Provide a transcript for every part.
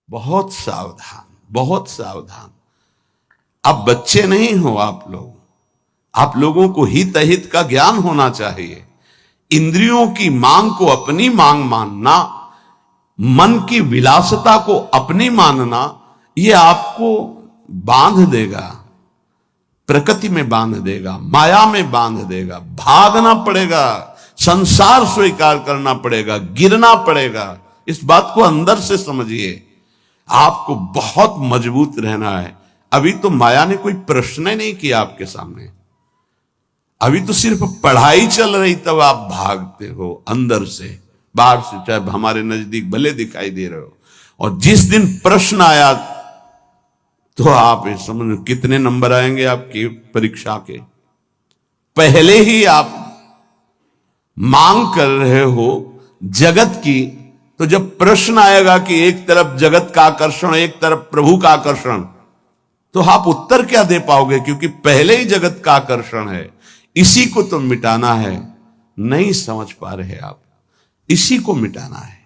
बहुत सावधान, बहुत सावधान। अब बच्चे नहीं हो आप लोगों को हित अहित का ज्ञान होना चाहिए। इंद्रियों की मांग को अपनी मांग मानना, मन की विलासता को अपनी मानना, यह आपको बांध देगा, प्रकृति में बांध देगा, माया में बांध देगा। भागना पड़ेगा, संसार स्वीकार करना पड़ेगा, गिरना पड़ेगा। इस बात को अंदर से समझिए। आपको बहुत मजबूत रहना है। अभी तो माया ने कोई प्रश्न ही नहीं किया आपके सामने। अभी तो सिर्फ पढ़ाई चल रही, तब आप भागते हो अंदर से, बाहर से चाहे हमारे नजदीक भले दिखाई दे रहे हो। और जिस दिन प्रश्न आया तो आप समझ कितने नंबर आएंगे आपकी परीक्षा के। पहले ही आप मांग कर रहे हो जगत की, तो जब प्रश्न आएगा कि एक तरफ जगत का आकर्षण, एक तरफ प्रभु का आकर्षण, तो आप उत्तर क्या दे पाओगे? क्योंकि पहले ही जगत का आकर्षण है, इसी को तो मिटाना है। नहीं समझ पा रहे आप, इसी को मिटाना है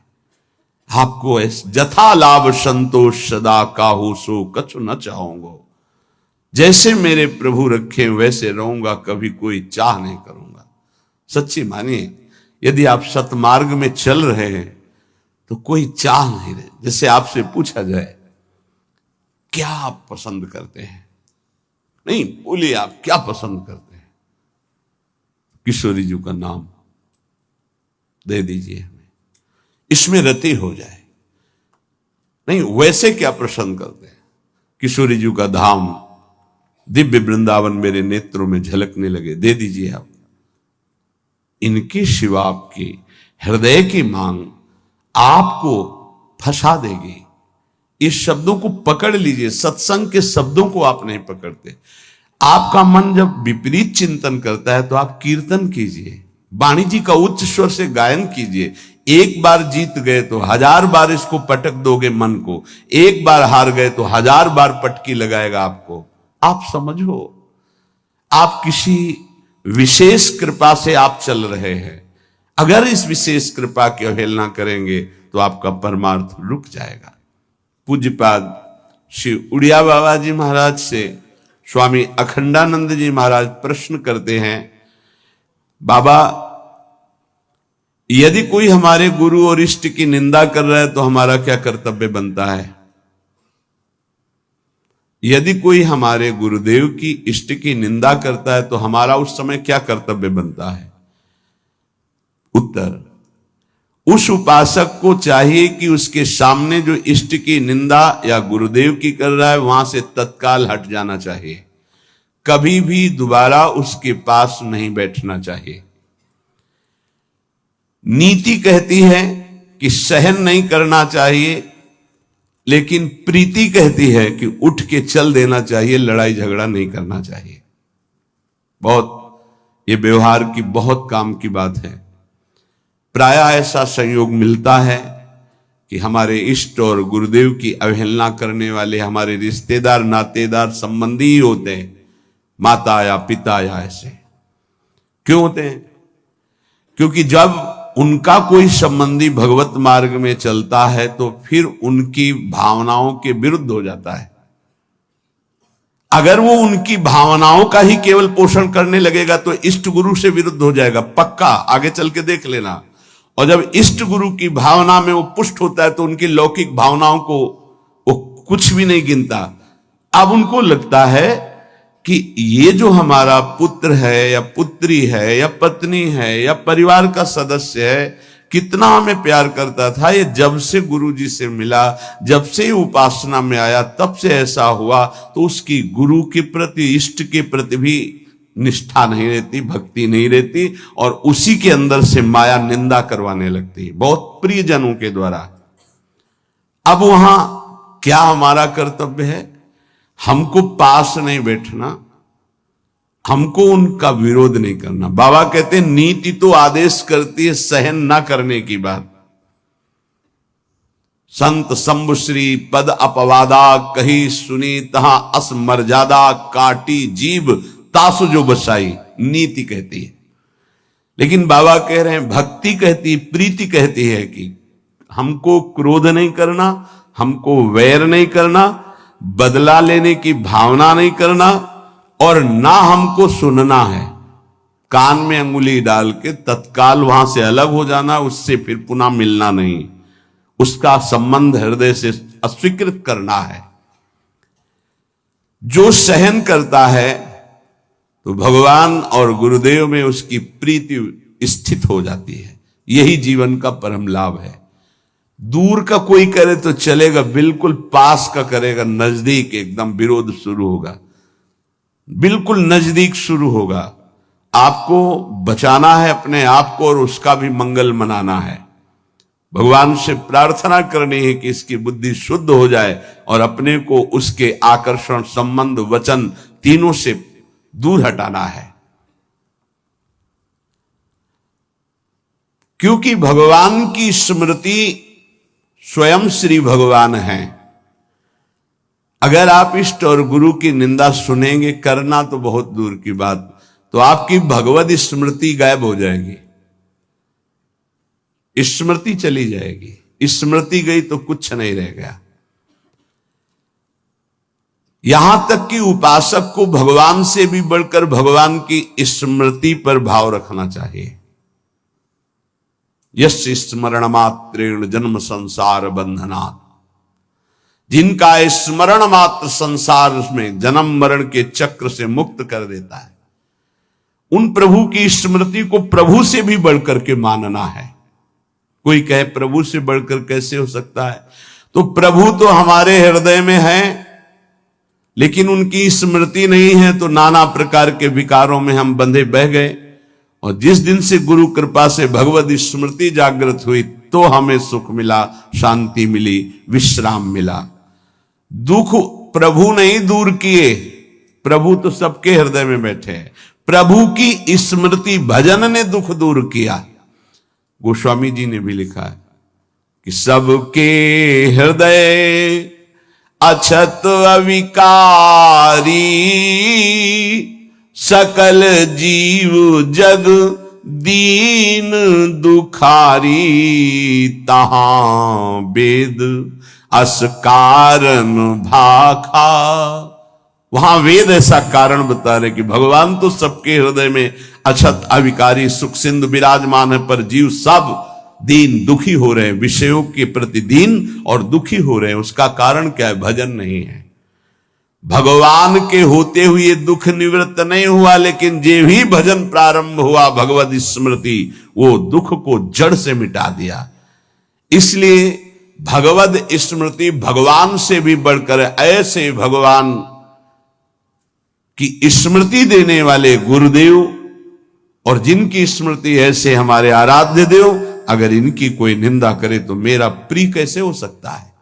आपको। जथा लाभ संतोष सदा काहू सो कछु न चाहूंगो। जैसे मेरे प्रभु रखे वैसे रहूंगा, कभी कोई चाह नहीं करूंगा। सच्ची मानिए, यदि आप सतमार्ग में चल रहे हैं तो कोई चाह नहीं रहे। जैसे आपसे पूछा जाए क्या आप पसंद करते हैं, नहीं बोलिए आप क्या पसंद करते हैं, किशोरी जी का नाम दे दीजिए हमें, इसमें रति हो जाए। नहीं, वैसे क्या पसंद करते हैं? किशोरी जी का धाम, दिव्य वृंदावन मेरे नेत्रों में झलकने लगे, दे दीजिए आप। इनकी शिवा आपकी हृदय की मांग आपको फंसा देगी। इस शब्दों को पकड़ लीजिए। सत्संग के शब्दों को आप नहीं पकड़ते। आपका मन जब विपरीत चिंतन करता है तो आप कीर्तन कीजिए, वाणी जी का उच्च स्वर से गायन कीजिए। एक बार जीत गए तो 1000 बार इसको पटक दोगे मन को, एक बार हार गए तो 1000 बार पटकी लगाएगा आपको। आप समझो, आप किसी विशेष कृपा से आप चल रहे हैं। अगर इस विशेष कृपा की अवहेलना करेंगे तो आपका परमार्थ रुक जाएगा। पूज्यपाद श्री उड़िया बाबा जी महाराज से स्वामी अखंडानंद जी महाराज प्रश्न करते हैं, बाबा यदि कोई हमारे गुरु और इष्ट की निंदा कर रहा है तो हमारा क्या कर्तव्य बनता है? यदि कोई हमारे गुरुदेव की इष्ट की निंदा करता है तो हमारा उस समय क्या कर्तव्य बनता है? उत्तर, उस उपासक को चाहिए कि उसके सामने जो इष्ट की निंदा या गुरुदेव की कर रहा है वहां से तत्काल हट जाना चाहिए। कभी भी दोबारा उसके पास नहीं बैठना चाहिए। नीति कहती है कि सहन नहीं करना चाहिए, लेकिन प्रीति कहती है कि उठ के चल देना चाहिए, लड़ाई झगड़ा नहीं करना चाहिए। बहुत ये व्यवहार की बहुत काम की बात है। प्राय ऐसा संयोग मिलता है कि हमारे इष्ट और गुरुदेव की अवहेलना करने वाले हमारे रिश्तेदार, नातेदार, संबंधी ही होते हैं, माता या पिता या ऐसे। क्यों होते हैं? क्योंकि जब उनका कोई संबंधी भगवत मार्ग में चलता है तो फिर उनकी भावनाओं के विरुद्ध हो जाता है। अगर वो उनकी भावनाओं का ही केवल पोषण करने लगेगा तो इष्ट गुरु से विरुद्ध हो जाएगा, पक्का, आगे चल के देख लेना। और जब इष्ट गुरु की भावना में वो पुष्ट होता है तो उनकी लौकिक भावनाओं को वो कुछ भी नहीं गिनता। अब उनको लगता है कि ये जो हमारा पुत्र है या पुत्री है या पत्नी है या परिवार का सदस्य है, कितना हमें प्यार करता था, ये जब से गुरु जी से मिला, जब से उपासना में आया, तब से ऐसा हुआ। तो उसकी गुरु के प्रति, इष्ट के प्रति भी निष्ठा नहीं रहती, भक्ति नहीं रहती, और उसी के अंदर से माया निंदा करवाने लगती, बहुत प्रियजनों के द्वारा। अब वहां क्या हमारा कर्तव्य है? हमको पास नहीं बैठना, हमको उनका विरोध नहीं करना। बाबा कहते हैं नीति तो आदेश करती है सहन ना करने की बात। संत शंभुश्री पद अपवादा कही सुनी तहां अस मर्यादा काटी जीव तासु जो बसाई, नीति कहती है। लेकिन बाबा कह रहे हैं भक्ति कहती, प्रीति कहती है कि हमको क्रोध नहीं करना, हमको वैर नहीं करना, बदला लेने की भावना नहीं करना, और ना हमको सुनना है। कान में अंगुली डाल के तत्काल वहां से अलग हो जाना, उससे फिर पुनः मिलना नहीं, उसका संबंध हृदय से अस्वीकृत करना है। जो सहन करता है तो भगवान और गुरुदेव में उसकी प्रीति स्थित हो जाती है। यही जीवन का परम लाभ है। दूर का कोई करे तो चलेगा, बिल्कुल पास का करेगा, नजदीक एकदम विरोध शुरू होगा, बिल्कुल नजदीक शुरू होगा। आपको बचाना है अपने आप को और उसका भी मंगल मनाना है। भगवान से प्रार्थना करनी है कि इसकी बुद्धि शुद्ध हो जाए और अपने को उसके आकर्षण, संबंध, वचन तीनों से दूर हटाना है। क्योंकि भगवान की स्मृति स्वयं श्री भगवान है। अगर आप इष्ट और गुरु की निंदा सुनेंगे, करना तो बहुत दूर की बात, तो आपकी भगवत स्मृति गायब हो जाएगी, स्मृति चली जाएगी। स्मृति गई तो कुछ नहीं रह गया। यहां तक कि उपासक को भगवान से भी बढ़कर भगवान की स्मृति पर भाव रखना चाहिए। यस्य स्मरण मात्रेण जन्म संसार बंधनात्, जिनका स्मरण मात्र संसार में जन्म मरण के चक्र से मुक्त कर देता है, उन प्रभु की स्मृति को प्रभु से भी बढ़कर के मानना है। कोई कहे प्रभु से बढ़कर कैसे हो सकता है? तो प्रभु तो हमारे हृदय में है, लेकिन उनकी स्मृति नहीं है, तो नाना प्रकार के विकारों में हम बंधे बह गए। और जिस दिन से गुरु कृपा से भगवत स्मृति जागृत हुई, तो हमें सुख मिला, शांति मिली, विश्राम मिला। दुख प्रभु नहीं दूर किए, प्रभु तो सबके हृदय में बैठे हैं। प्रभु की स्मृति, भजन ने दुख दूर किया। गोस्वामी जी ने भी लिखा है कि सबके हृदय अछत अविकारी, सकल जीव जग दीन दुखारी, तहां वेद अस कारण भाखा। वहां वेद ऐसा कारण बता रहे कि भगवान तो सबके हृदय में अछत अविकारी सुख सिंधु विराजमान है, पर जीव सब दीन दुखी हो रहे हैं, विषयों के प्रति दीन और दुखी हो रहे हैं। उसका कारण क्या है? भजन नहीं है। भगवान के होते हुए दुख निवृत्त नहीं हुआ, लेकिन जे भी भजन प्रारंभ हुआ भगवत स्मृति, वो दुख को जड़ से मिटा दिया। इसलिए भगवत स्मृति भगवान से भी बढ़कर, ऐसे भगवान की स्मृति देने वाले गुरुदेव और जिनकी स्मृति ऐसे हमारे आराध्य देव, अगर इनकी कोई निंदा करे तो मेरा प्रिय कैसे हो सकता है?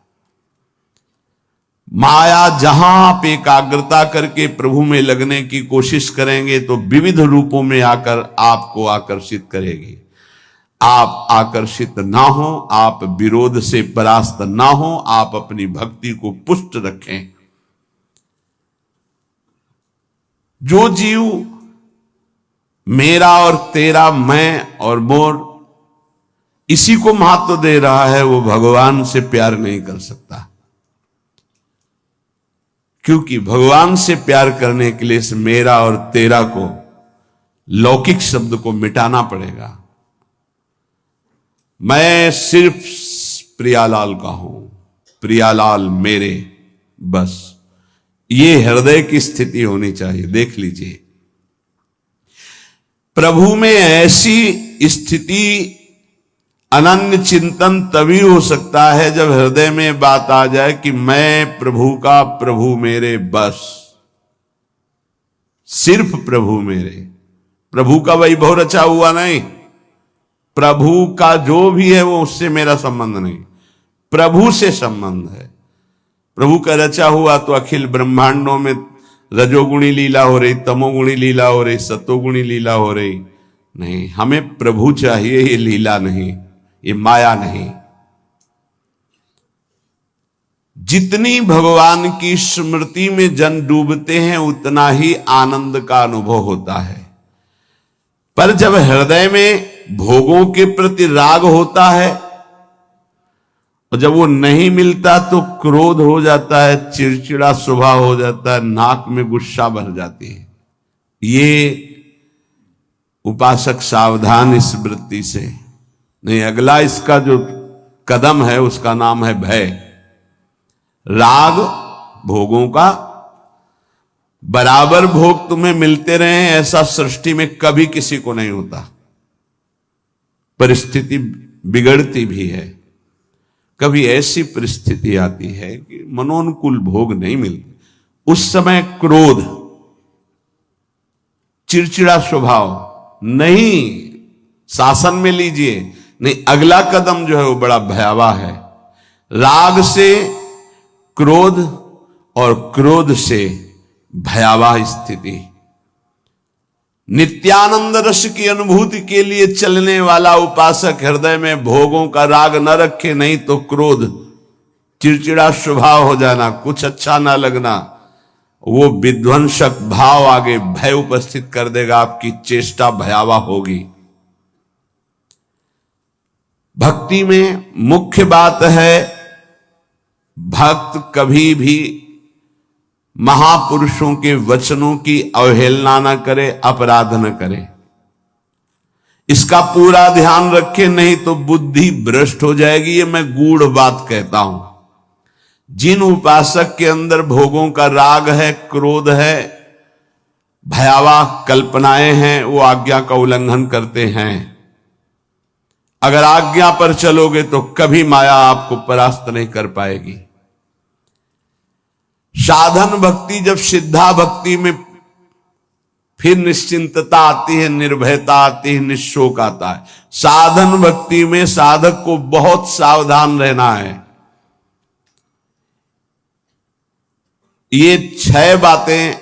माया जहां आप एकाग्रता करके प्रभु में लगने की कोशिश करेंगे तो विविध रूपों में आकर आपको आकर्षित करेगी। आप आकर्षित ना हो, आप विरोध से परास्त ना हो, आप अपनी भक्ति को पुष्ट रखें। जो जीव मेरा और तेरा, मैं और मोर, इसी को महत्व दे रहा है, वो भगवान से प्यार नहीं कर सकता। क्योंकि भगवान से प्यार करने के लिए इस मेरा और तेरा को, लौकिक शब्द को मिटाना पड़ेगा। मैं सिर्फ प्रियालाल का हूं, प्रियालाल मेरे, बस ये हृदय की स्थिति होनी चाहिए। देख लीजिए, प्रभु में ऐसी स्थिति, अनन्य चिंतन तभी हो सकता है जब हृदय में बात आ जाए कि मैं प्रभु का, प्रभु मेरे, बस सिर्फ प्रभु मेरे। प्रभु का वैभव रचा हुआ नहीं, प्रभु का जो भी है वो उससे मेरा संबंध नहीं, प्रभु से संबंध है। प्रभु का रचा हुआ तो अखिल ब्रह्मांडों में रजोगुणी लीला हो रही, तमोगुणी लीला हो रही, सतोगुणी लीला हो रही। नहीं, हमें प्रभु चाहिए, ये लीला नहीं, ये माया नहीं। जितनी भगवान की स्मृति में जन डूबते हैं, उतना ही आनंद का अनुभव होता है। पर जब हृदय में भोगों के प्रति राग होता है, और जब वो नहीं मिलता तो क्रोध हो जाता है, चिड़चिड़ा स्वभाव हो जाता है, नाक में गुस्सा भर जाती है। ये उपासक सावधान इस वृत्ति से। नहीं, अगला इसका जो कदम है उसका नाम है भय। राग भोगों का, बराबर भोग तुम्हें मिलते रहे ऐसा सृष्टि में कभी किसी को नहीं होता। परिस्थिति बिगड़ती भी है, कभी ऐसी परिस्थिति आती है कि मनोनुकूल भोग नहीं मिलते, उस समय क्रोध, चिड़चिड़ा स्वभाव, नहीं शासन में लीजिए, नहीं अगला कदम जो है वो बड़ा भयावह है। राग से क्रोध और क्रोध से भयावह स्थिति। नित्यानंद रस की अनुभूति के लिए चलने वाला उपासक हृदय में भोगों का राग न रखे, नहीं तो क्रोध, चिड़चिड़ा स्वभाव हो जाना, कुछ अच्छा ना लगना, वो विध्वंसक भाव आगे भय उपस्थित कर देगा, आपकी चेष्टा भयावह होगी। भक्ति में मुख्य बात है भक्त कभी भी महापुरुषों के वचनों की अवहेलना न करे, अपराध न करे, इसका पूरा ध्यान रखे, नहीं तो बुद्धि भ्रष्ट हो जाएगी। ये मैं गूढ़ बात कहता हूं। जिन उपासक के अंदर भोगों का राग है, क्रोध है, भयावह कल्पनाएं हैं, वो आज्ञा का उल्लंघन करते हैं। अगर आज्ञा पर चलोगे तो कभी माया आपको परास्त नहीं कर पाएगी। साधन भक्ति, जब सिद्धा भक्ति में फिर निश्चिंतता आती है, निर्भयता आती है, निशोक आता है। साधन भक्ति में साधक को बहुत सावधान रहना है। ये 6 बातें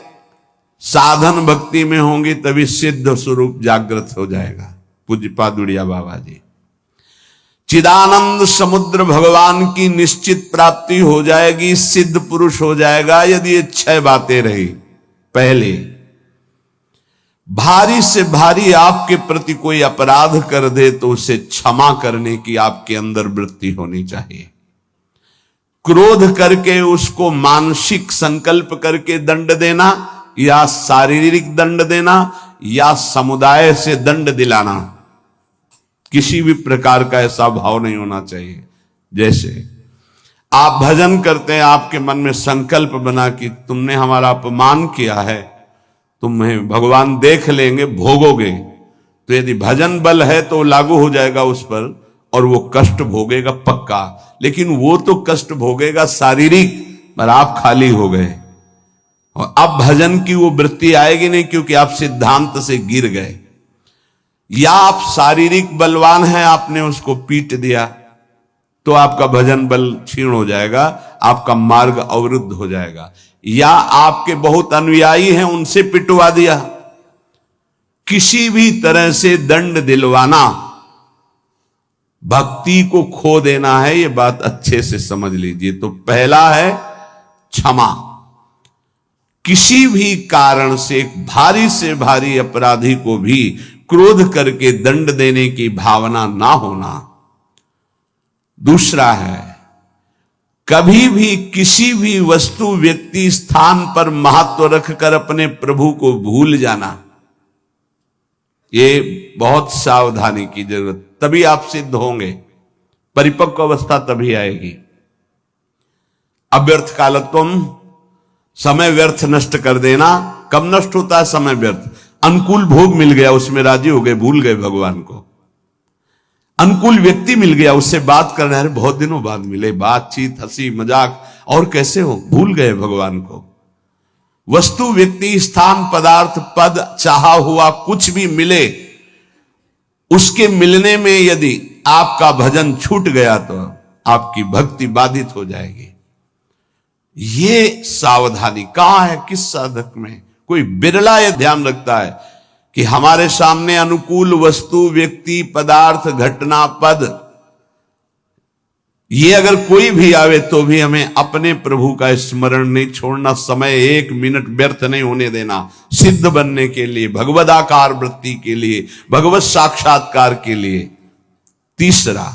साधन भक्ति में होंगी तभी सिद्ध स्वरूप जागृत हो जाएगा। पूज्य पादुड़िया बाबा जी, चिदानंद समुद्र भगवान की निश्चित प्राप्ति हो जाएगी, सिद्ध पुरुष हो जाएगा यदि ये 6 बातें रही। पहले, भारी से भारी आपके प्रति कोई अपराध कर दे तो उसे क्षमा करने की आपके अंदर वृत्ति होनी चाहिए। क्रोध करके उसको मानसिक संकल्प करके दंड देना, या शारीरिक दंड देना, या समुदाय से दंड दिलाना, किसी भी प्रकार का ऐसा भाव नहीं होना चाहिए। जैसे आप भजन करते हैं, आपके मन में संकल्प बना कि तुमने हमारा अपमान किया है, तुम्हें भगवान देख लेंगे, भोगोगे, तो यदि भजन बल है तो लागू हो जाएगा उस पर और वो कष्ट भोगेगा पक्का। लेकिन वो तो कष्ट भोगेगा शारीरिक, पर आप खाली हो गए और अब भजन की वो वृत्ति आएगी नहीं, क्योंकि आप सिद्धांत से गिर गए। या आप शारीरिक बलवान हैं, आपने उसको पीट दिया तो आपका भजन बल क्षीण हो जाएगा, आपका मार्ग अवरुद्ध हो जाएगा। या आपके बहुत अनुयायी हैं, उनसे पिटवा दिया। किसी भी तरह से दंड दिलवाना भक्ति को खो देना है, ये बात अच्छे से समझ लीजिए। तो पहला है क्षमा। किसी भी कारण से एक भारी से भारी अपराधी को भी क्रोध करके दंड देने की भावना ना होना। दूसरा है, कभी भी किसी भी वस्तु, व्यक्ति, स्थान पर महत्व रखकर अपने प्रभु को भूल जाना, ये बहुत सावधानी की जरूरत। तभी आप सिद्ध होंगे, परिपक्व अवस्था तभी आएगी। अव्यर्थ कालत्वम, समय व्यर्थ नष्ट कर देना। कब नष्ट होता है समय व्यर्थ? अनुकूल भोग मिल गया, उसमें राजी हो गए, भूल गए भगवान को। अनुकूल व्यक्ति मिल गया, उससे बात करना है, बहुत दिनों बाद मिले, बातचीत, हंसी मजाक, और कैसे हो, भूल गए भगवान को। वस्तु, व्यक्ति, स्थान, पदार्थ, पद, चाहा हुआ कुछ भी मिले, उसके मिलने में यदि आपका भजन छूट गया तो आपकी भक्ति बाधित हो जाएगी। ये सावधानी कहां है, किस साधक में? कोई बिरला यह ध्यान रखता है कि हमारे सामने अनुकूल वस्तु, व्यक्ति, पदार्थ, घटना, पद, ये अगर कोई भी आवे तो भी हमें अपने प्रभु का स्मरण नहीं छोड़ना, समय 1 मिनट व्यर्थ नहीं होने देना, सिद्ध बनने के लिए, भगवदाकार वृत्ति के लिए, भगवत साक्षात्कार के लिए। तीसरा,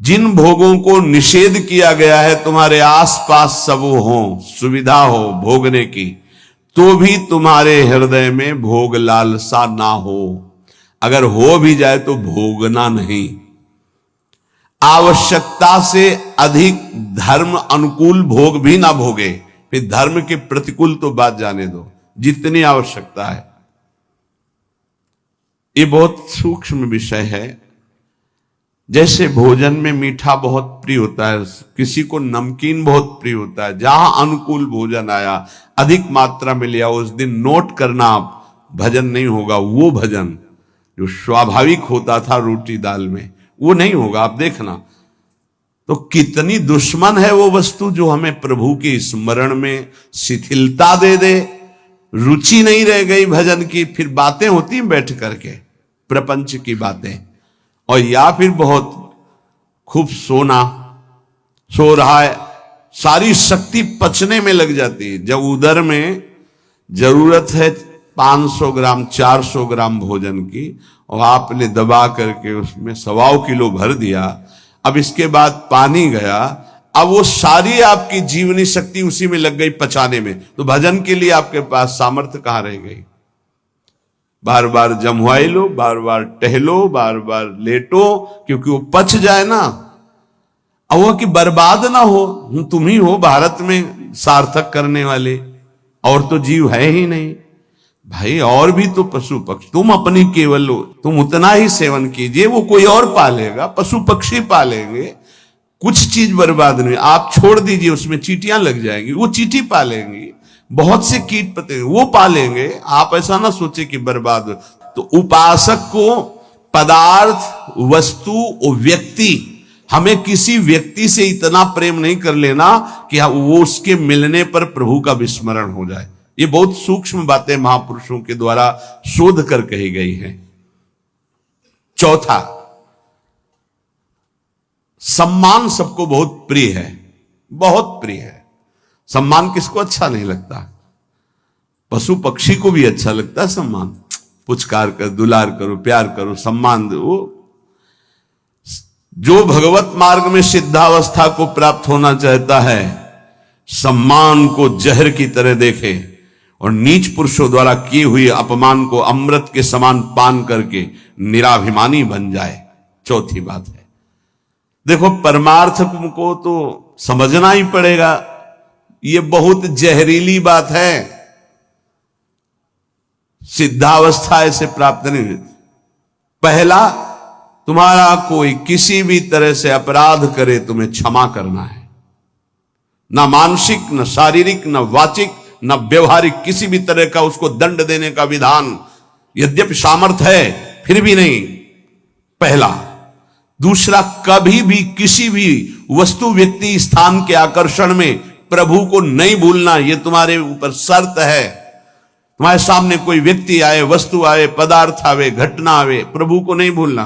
जिन भोगों को निषेध किया गया है तुम्हारे आसपास सब हो, सुविधा हो भोगने की, तो भी तुम्हारे हृदय में भोग लालसा ना हो। अगर हो भी जाए तो भोगना नहीं। आवश्यकता से अधिक धर्म अनुकूल भोग भी ना भोगे। फिर धर्म के प्रतिकूल तो बात जाने दो, जितनी आवश्यकता है। ये बहुत सूक्ष्म विषय है। जैसे भोजन में मीठा बहुत प्रिय होता है, किसी को नमकीन बहुत प्रिय होता है। जहां अनुकूल भोजन आया, अधिक मात्रा में लिया, उस दिन नोट करना आप, भजन नहीं होगा। वो भजन जो स्वाभाविक होता था रोटी दाल में, वो नहीं होगा, आप देखना। तो कितनी दुश्मन है वो वस्तु जो हमें प्रभु के स्मरण में शिथिलता दे दे। रुचि नहीं रह गई भजन की, फिर बातें होती हैं बैठ करके, प्रपंच की बातें, और या फिर बहुत खूब सो रहा है, सारी शक्ति पचने में लग जाती है। जब उदर में जरूरत है 500 ग्राम 400 ग्राम भोजन की, और आपने दबा करके उसमें 1.25 किलो भर दिया, अब इसके बाद पानी गया, अब वो सारी आपकी जीवनी शक्ति उसी में लग गई पचाने में, तो भजन के लिए आपके पास सामर्थ्य कहां रह गई। बार बार जमवाई लो, बार बार टहलो, बार बार लेटो, क्योंकि वो पच जाए ना, और वो कि बर्बाद ना हो। तुम ही हो भारत में सार्थक करने वाले, और तो जीव है ही नहीं भाई। और भी तो पशु पक्षी, तुम अपनी केवल हो, तुम उतना ही सेवन कीजिए, वो कोई और पालेगा, पशु पक्षी पालेंगे, कुछ चीज बर्बाद नहीं। आप छोड़ दीजिए, उसमें चींटियां लग जाएंगी, वो चींटी पालेंगी, बहुत से कीट पतंगे वो पालेंगे। आप ऐसा ना सोचे कि बर्बाद हो। तो उपासक को पदार्थ, वस्तु, व्यक्ति, हमें किसी व्यक्ति से इतना प्रेम नहीं कर लेना कि वो उसके मिलने पर प्रभु का विस्मरण हो जाए। ये बहुत सूक्ष्म बातें महापुरुषों के द्वारा शोध कर कही गई हैं। चौथा, सम्मान सबको बहुत प्रिय है, बहुत प्रिय है। सम्मान किसको अच्छा नहीं लगता? पशु पक्षी को भी अच्छा लगता है सम्मान। पुचकार कर, दुलार करो, प्यार करो, सम्मान दो। जो भगवत मार्ग में सिद्धावस्था को प्राप्त होना चाहता है, सम्मान को जहर की तरह देखे और नीच पुरुषों द्वारा किए हुए अपमान को अमृत के समान पान करके निराभिमानी बन जाए। चौथी बात है, देखो परमार्थ को तो समझना ही पड़ेगा। ये बहुत जहरीली बात है। सिद्धावस्था ऐसे प्राप्त नहीं हुई। पहला, तुम्हारा कोई किसी भी तरह से अपराध करे, तुम्हें क्षमा करना है। ना मानसिक, न शारीरिक, न वाचिक, न व्यवहारिक, किसी भी तरह का उसको दंड देने का विधान, यद्यपि सामर्थ्य है फिर भी नहीं। पहला। दूसरा, कभी भी किसी भी वस्तु, व्यक्ति, स्थान के आकर्षण में प्रभु को नहीं भूलना। यह तुम्हारे ऊपर शर्त है। तुम्हारे सामने कोई व्यक्ति आए, वस्तु आए, पदार्थ आवे, घटना आवे, प्रभु को नहीं भूलना।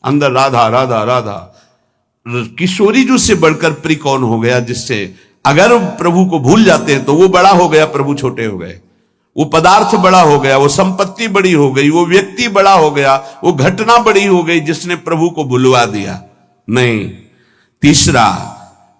अंदर राधा राधा राधा, किशोरी जी से बढ़कर प्रिय कौन हो गया, जिससे अगर प्रभु को भूल जाते हैं तो वो बड़ा हो गया, प्रभु छोटे हो गए। वो पदार्थ बड़ा हो गया, वो संपत्ति बड़ी हो गई, वो व्यक्ति बड़ा हो गया, वो घटना बड़ी हो गई जिसने प्रभु को भुलवा दिया। नहीं। तीसरा,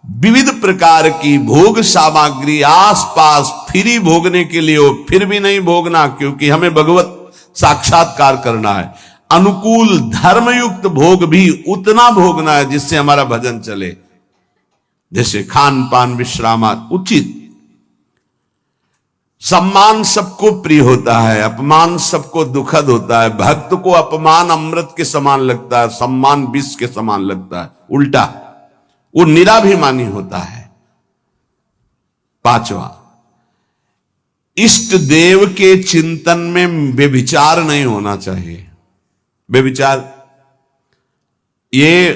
विविध प्रकार की भोग सामग्री आसपास फ्री भोगने के लिए हो, फिर भी नहीं भोगना, क्योंकि हमें भगवत साक्षात्कार करना है। अनुकूल धर्मयुक्त भोग भी उतना भोगना है जिससे हमारा भजन चले, जैसे खान पान, विश्रामात उचित। सम्मान सबको प्रिय होता है, अपमान सबको दुखद होता है। भक्त को अपमान अमृत के समान लगता है, सम्मान विष के समान लगता है, उल्टा, वो निराभिमानी होता है। पांचवा, इष्ट देव के चिंतन में व्यभिचार नहीं होना चाहिए। व्यभिचार ये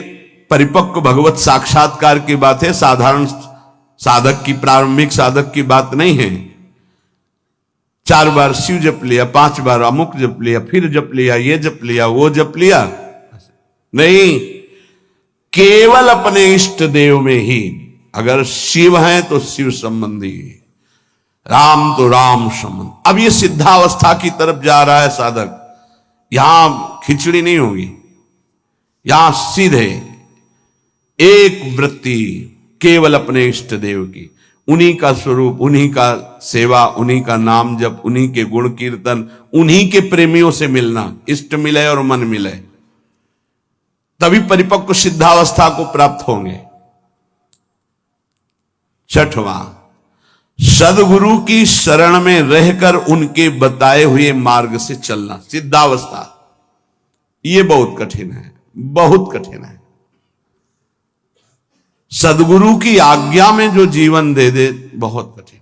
परिपक्व भगवत साक्षात्कार की बात है, साधारण साधक की, प्रारंभिक साधक की बात नहीं है। 4 बार शिव जप लिया, 5 बार अमुक जप लिया, फिर जप लिया, ये जप लिया, वो जप लिया, नहीं। केवल अपने इष्ट देव में ही, अगर शिव हैं तो शिव संबंधी, राम तो राम संबंधी। अब ये सिद्धावस्था की तरफ जा रहा है साधक। यहां खिचड़ी नहीं होगी, यहां सीधे एक वृत्ति केवल अपने इष्ट देव की, उन्हीं का स्वरूप, उन्हीं का सेवा, उन्हीं का नाम जप, उन्हीं के गुण कीर्तन, उन्हीं के प्रेमियों से मिलना, इष्ट मिले और मन मिले, तभी परिपक्व सिद्धावस्था को प्राप्त होंगे। छठवां, सदगुरु की शरण में रहकर उनके बताए हुए मार्ग से चलना, सिद्धावस्था। ये बहुत कठिन है, बहुत कठिन है। सदगुरु की आज्ञा में जो जीवन दे दे बहुत कठिन।